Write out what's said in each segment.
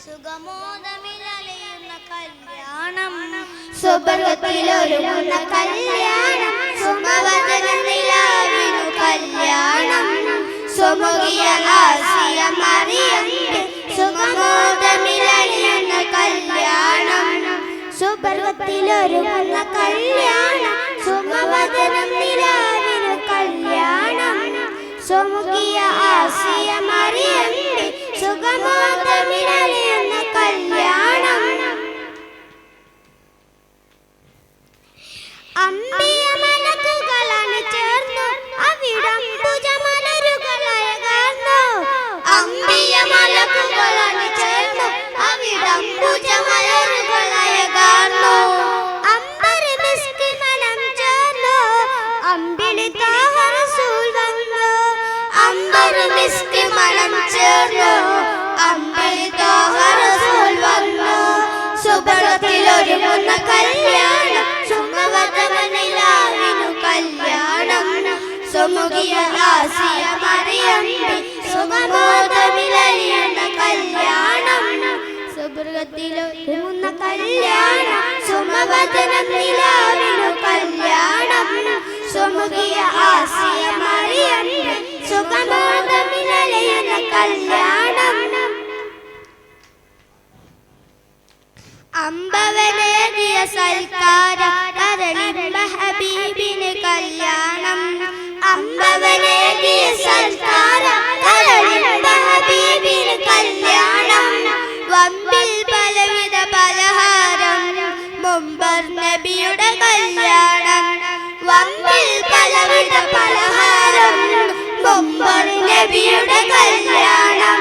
സുഗമോദമിലലയുന്ന കല്യാണം സുബർഗത്തിലൊരുങ്ങുന്ന കല്യാണം സുമവദന നിലാവിനു കല്യാണം സുമുഖിയ ആസിയ മറിയന്റെ സുഗമോദമിലലയുന്ന കല്യാണം സുബർഗത്തിലൊരുങ്ങുന്ന കല്യാണം സുമവദന നിലാവിനു കല്യാണം സുമുഖിയ ആസിയ മറിയന്റെ സുഗമോദമിലലയുന്ന കല്യാണം അമ്പിയ മലക്കുകളാണ് ചേർന്നു അവിടം ഭുജമലരുകളയകാർന്നു അമ്പിയ മലക്കുകളാണ് ചേർന്നു അവിടം ഭുജമലരുകളയകാർന്നു അമ്പര മിസ്കി മണം ചേർന്നു അമ്പിളി താഹ റസൂൽ വന്നു അമ്പര മിസ്കി മണം ചേർന്നു അമ്പിളി താഹ റസൂൽ വന്നു സുബർഗത്തിലൊരുങ്ങുന്ന കല്യാണം സുമവദന നിലാവിനു കല്യാണം സുമുഖിയ ആസിയ മറിയന്റെ സുഗമോദമിലലിയുന്ന കല്യാണം സുബർഗത്തിലൊരുങ്ങുന്ന കല്യാണം സുമവദന നിലാവിനു കല്യാണം സുമുഖിയ ആസിയ മറിയന്റെ സുഗമോദമിലലിയുന്ന കല്യാണം അമ്പവനേറിയ സൽക്കാരം കരളിമ്പ ഹബീബിന് കല്യാണം അമ്പവനേറിയ സൽക്കാരം കരളിമ്പ ഹബീബിന് കല്യാണം വമ്പിൽ പലവിധ പലഹാരം മുമ്പർ നബിയുടെ കല്യാണം വമ്പിൽ പലവിധ പലഹാരം മുമ്പർ നബിയുടെ കല്യാണം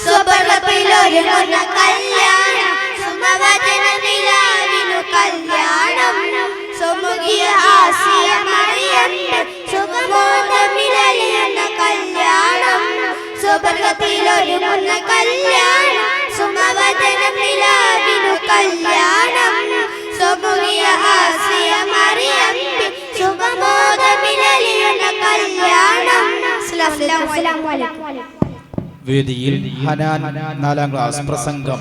സുബർഗത്തിലൊരുങ്ങുന്ന കല്യാണം സുമവദന നിലാവിനു കല്യാണം സുമുഖിയ ആസിയ മറിയന്റെ സുഗമോദമിലലിയുന്ന കല്യാണം സുബർഗത്തിലൊരുങ്ങുന്ന കല്യാണം സുമവദന നിലാവിനു കല്യാണം സുമുഖിയ ആസിയ മറിയന്റെ സുഗമോദമിലലിയുന്ന കല്യാണം. വേദിയിൽ ഹനാൻ 4ാം ക്ലാസ് പ്രസംഗം.